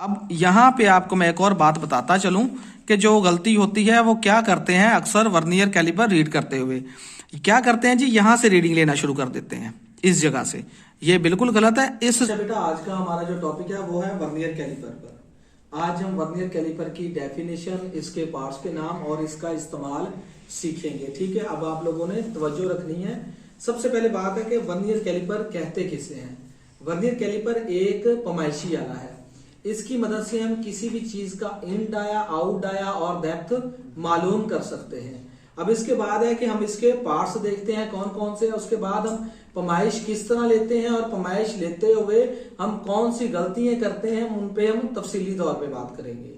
अब यहाँ पे आपको मैं एक और बात बताता चलूं कि जो गलती होती है वो क्या करते हैं अक्सर वर्नियर कैलिपर रीड करते हुए क्या करते हैं जी, यहाँ से रीडिंग लेना शुरू कर देते हैं इस जगह से। ये बिल्कुल गलत है। अच्छा बेटा, आज का हमारा जो टॉपिक है वो है वर्नियर कैलिपर पर। आज हम वर्नियर कैलिपर की डेफिनेशन, इसके पार्ट्स के नाम और इसका इस्तेमाल सीखेंगे। ठीक है, अब आप लोगों ने तवज्जो रखनी है। सबसे पहले बात है कि वर्नियर कैलिपर कहते किसे हैं। वर्नियर कैलिपर एक पैमाइशी आला है। इसकी मदद से हम किसी भी चीज का इन डाया, आउट डाया और डेप्थ मालूम कर सकते हैं। अब इसके बाद है कि हम इसके पार्ट्स देखते हैं कौन कौन से हैं। उसके बाद हम पैमाइश किस तरह लेते हैं और पैमाइश लेते हुए हम कौन सी गलतियां करते हैं, उन पे हम तफसीली तौर पे बात करेंगे।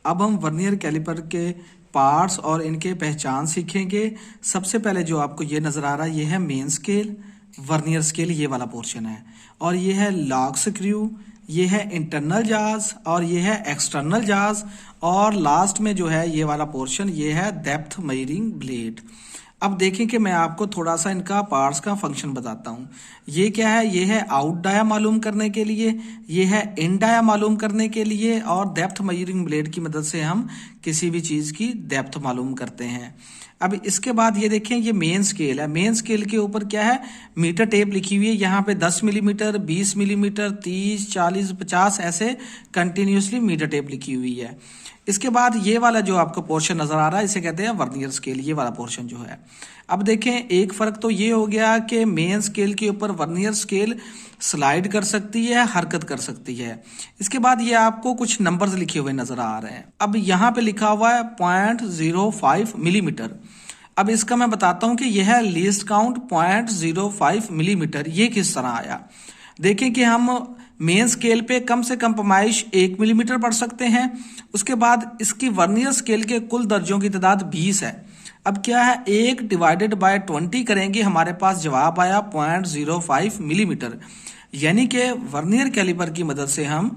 अब हम वर्नियर कैलिपर के पार्ट्स और इनके पहचान सीखेंगे। सबसे पहले जो आपको ये नजर आ रहा है ये है मेन स्केल, वर्नियर स्केल ये वाला पोर्शन है, और ये है लॉग स्क्रू, ये है इंटरनल जाज और ये है एक्सटर्नल जाज, और लास्ट में जो है ये वाला पोर्शन ये है डेप्थ मेजरिंग ब्लेड। अब देखें कि मैं आपको थोड़ा सा इनका पार्ट्स का फंक्शन बताता हूँ। ये क्या है, ये है आउट डाया मालूम करने के लिए, ये है इन डाया मालूम करने के लिए, और डेप्थ मेजरिंग ब्लेड की मदद से हम किसी भी चीज की डेप्थ मालूम करते हैं। अब इसके बाद ये देखें, ये मेन स्केल है। मेन स्केल के ऊपर क्या है, मीटर टेप लिखी हुई है। यहाँ पे 10 मिलीमीटर, 20 मिलीमीटर, 30, 40, 50 ऐसे कंटिन्यूसली मीटर टेप लिखी हुई है। इसके बाद ये वाला जो आपको पोर्शन नजर आ रहा है इसे कहते हैं वर्नियर स्केल, ये वाला पोर्शन जो है। अब देखें, एक फर्क तो ये हो गया कि मेन स्केल के ऊपर वर्नियर स्केल स्लाइड कर सकती है, हरकत कर सकती है। इसके बाद ये आपको कुछ नंबर्स लिखे हुए नजर आ रहे हैं। अब यहाँ पे लिखा हुआ है 0.05 मिलीमीटर। अब इसका मैं बताता हूं कि यह है लीस्ट काउंट 0.05 मिलीमीटर। ये किस तरह आया, देखें कि हम मेन स्केल पे कम से कम पैमाइश 1 मिलीमीटर पढ़ सकते हैं। उसके बाद इसकी वर्नियर स्केल के कुल दर्जों की तादाद 20 है। अब क्या है, 1 डिवाइडेड बाय 20 करेंगे, हमारे पास जवाब आया 0.05 मिलीमीटर। यानी कि वर्नियर कैलिपर की मदद से हम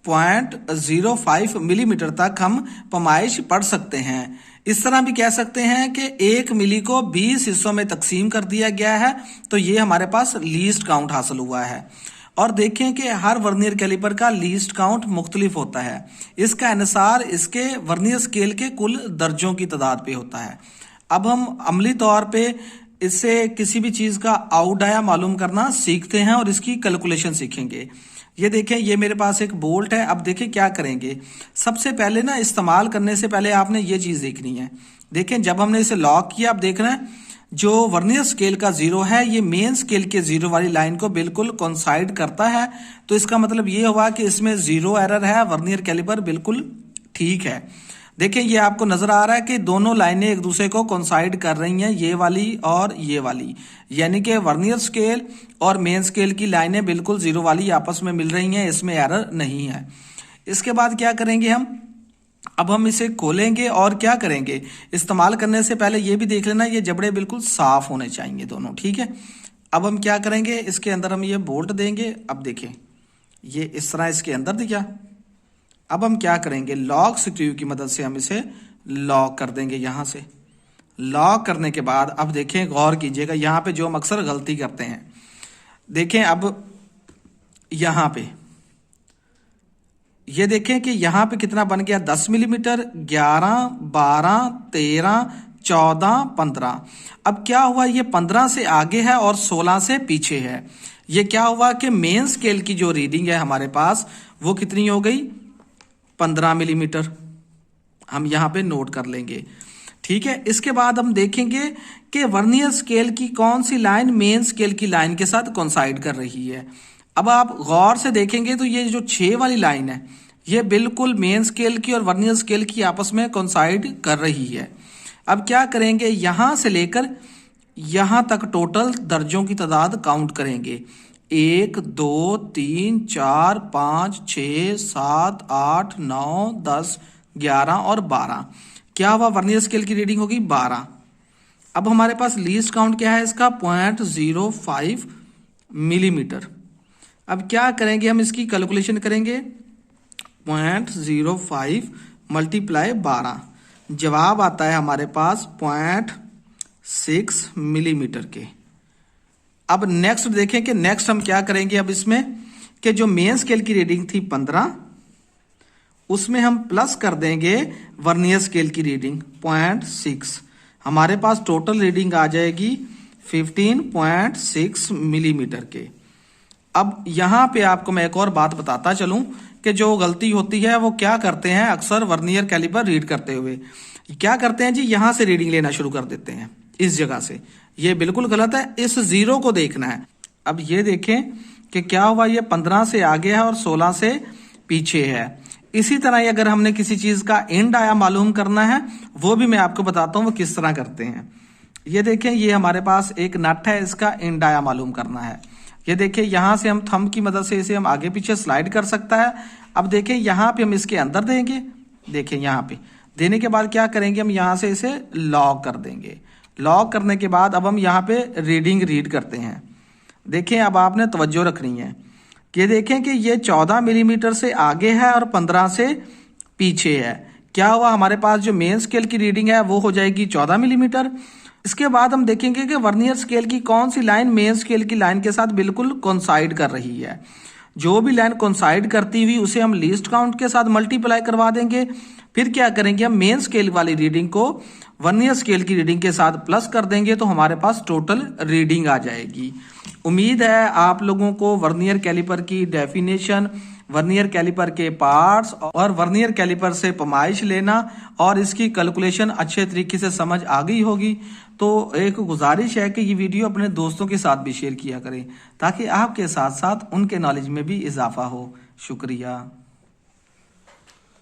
0.05 मिलीमीटर तक हम पैमाइश पढ़ सकते हैं। इस तरह भी कह सकते हैं कि 1 मिली को 20 हिस्सों में तकसीम कर दिया गया है, तो ये हमारे पास लीस्ट काउंट हासिल हुआ है। और देखें कि हर वर्नियर कैलिपर का लीस्ट काउंट मुख्तलिफ होता है। इसका अनुसार इसके वर्नियर स्केल के कुल दर्जों की तादाद पे होता है। अब हम अमली तौर पे इससे किसी भी चीज का आउट डाया मालूम करना सीखते हैं और इसकी कैलकुलेशन सीखेंगे। ये देखें, ये मेरे पास एक बोल्ट है। अब देखें क्या करेंगे, सबसे पहले ना इस्तेमाल करने से पहले आपने ये चीज देखनी है। देखें, जब हमने इसे लॉक किया, आप देख रहे हैं जो वर्नियर स्केल का 0 है ये मेन स्केल के 0 वाली लाइन को बिल्कुल कोइंसाइड करता है। तो इसका मतलब ये हुआ कि इसमें 0 एरर है, वर्नियर कैलिपर बिल्कुल ठीक है। देखें, ये आपको नजर आ रहा है कि दोनों लाइनें एक दूसरे को कोइंसाइड कर रही हैं, ये वाली और ये वाली, यानी कि वर्नियर स्केल और मेन स्केल की लाइनें बिल्कुल 0 वाली आपस में मिल रही हैं, इसमें एरर नहीं है। इसके बाद क्या करेंगे हम, अब हम इसे खोलेंगे और क्या करेंगे, इस्तेमाल करने से पहले ये भी देख लेना ये जबड़े बिल्कुल साफ होने चाहिए दोनों, ठीक है। अब हम क्या करेंगे, इसके अंदर हम ये बोल्ट देंगे। अब देखें, ये इस तरह इसके अंदर दिया। अब हम क्या करेंगे, लॉक स्क्रू की मदद से हम इसे लॉक कर देंगे। यहां से लॉक करने के बाद अब देखें, गौर कीजिएगा, यहां पे जो हम अक्सर गलती करते हैं, देखें अब यहां पे ये देखें कि यहां पे कितना बन गया, 10 मिलीमीटर, 11, 12, 13, 14, 15। अब क्या हुआ, ये 15 से आगे है और 16 से पीछे है। ये क्या हुआ कि मेन स्केल की जो रीडिंग है हमारे पास वो कितनी हो गई, 15 मिलीमीटर। हम यहां पे नोट कर लेंगे, ठीक है। इसके बाद हम देखेंगे कि वर्नियर स्केल की कौन सी लाइन मेन स्केल की लाइन के साथ कोइंसाइड कर रही है। अब आप गौर से देखेंगे तो ये जो 6 वाली लाइन है ये बिल्कुल मेन स्केल की और वर्नियर स्केल की आपस में कोइंसाइड कर रही है। अब क्या करेंगे, यहां से लेकर यहां तक टोटल दर्जों की तादाद काउंट करेंगे। 1, 2, 3, 4, 5, 6, 7, 8, 9, 10, 11 और 12। क्या हुआ, वर्नियर स्केल की रीडिंग होगी 12। अब हमारे पास लीस्ट काउंट क्या है इसका, 0.05 मिलीमीटर। अब क्या करेंगे, हम इसकी कैलकुलेशन करेंगे। 0.05 मल्टीप्लाई 12, जवाब आता है हमारे पास 0.6 मिलीमीटर के। अब नेक्स्ट देखें कि नेक्स्ट हम क्या करेंगे। अब इसमें कि जो मेन स्केल की रीडिंग थी 15, उसमें हम प्लस कर देंगे वर्नियर स्केल की रीडिंग 0.6। हमारे पास टोटल रीडिंग आ जाएगी 15.6 मिलीमीटर के। अब यहाँ पे आपको मैं एक और बात बताता चलूं कि जो गलती होती है वो क्या करते हैं अक्सर वर्नियर कैलिपर रीड करते हुए। क्या करते हैं जी, यहां से रीडिंग लेना शुरू कर देते हैं इस जगह से। ये बिल्कुल गलत है, इस जीरो को देखना है। अब ये देखें कि क्या हुआ, ये 15 से आगे है और 16 से पीछे है। इसी तरह ही अगर हमने किसी चीज का एंड आया मालूम करना है, वो भी मैं आपको बताता हूं वो किस तरह करते हैं। ये देखें, ये हमारे पास एक नट है, इसका एंड आया मालूम करना है। ये देखिए, यहां से हम थंब की मदद से इसे हम आगे पीछे स्लाइड कर सकता है। अब देखें, यहां पे हम इसके अंदर देंगे। देखें, यहां पे देने के बाद क्या करेंगे, हम यहां से इसे लॉक कर देंगे। लॉक करने के बाद अब हम यहां पे रीडिंग रीड करते हैं। देखें, अब आपने तवज्जो रखनी है कि देखें कि ये 14 मिलीमीटर से आगे है और 15 से पीछे है। क्या हुआ, हमारे पास जो मेन स्केल की रीडिंग है वो हो जाएगी 14 मिलीमीटर। इसके बाद हम देखेंगे कि वर्नियर स्केल की कौन सी लाइन मेन स्केल की लाइन के साथ बिल्कुल कोइंसाइड कर रही है। जो भी लाइन कोइंसाइड करती हुई उसे हम लीस्ट काउंट के साथ मल्टीप्लाई करवा देंगे। फिर क्या करेंगे, हम मेन स्केल वाली रीडिंग को वर्नियर स्केल की रीडिंग के साथ प्लस कर देंगे तो हमारे पास टोटल रीडिंग आ जाएगी। उम्मीद है आप लोगों को वर्नियर कैलिपर की डेफिनेशन, वर्नियर कैलिपर के पार्ट्स और वर्नियर कैलिपर से पैमाइश लेना और इसकी कैलकुलेशन अच्छे तरीके से समझ आ गई होगी। तो एक गुजारिश है कि ये वीडियो अपने दोस्तों के साथ भी शेयर किया करें ताकि आपके साथ साथ उनके नॉलेज में भी इजाफा हो। शुक्रिया।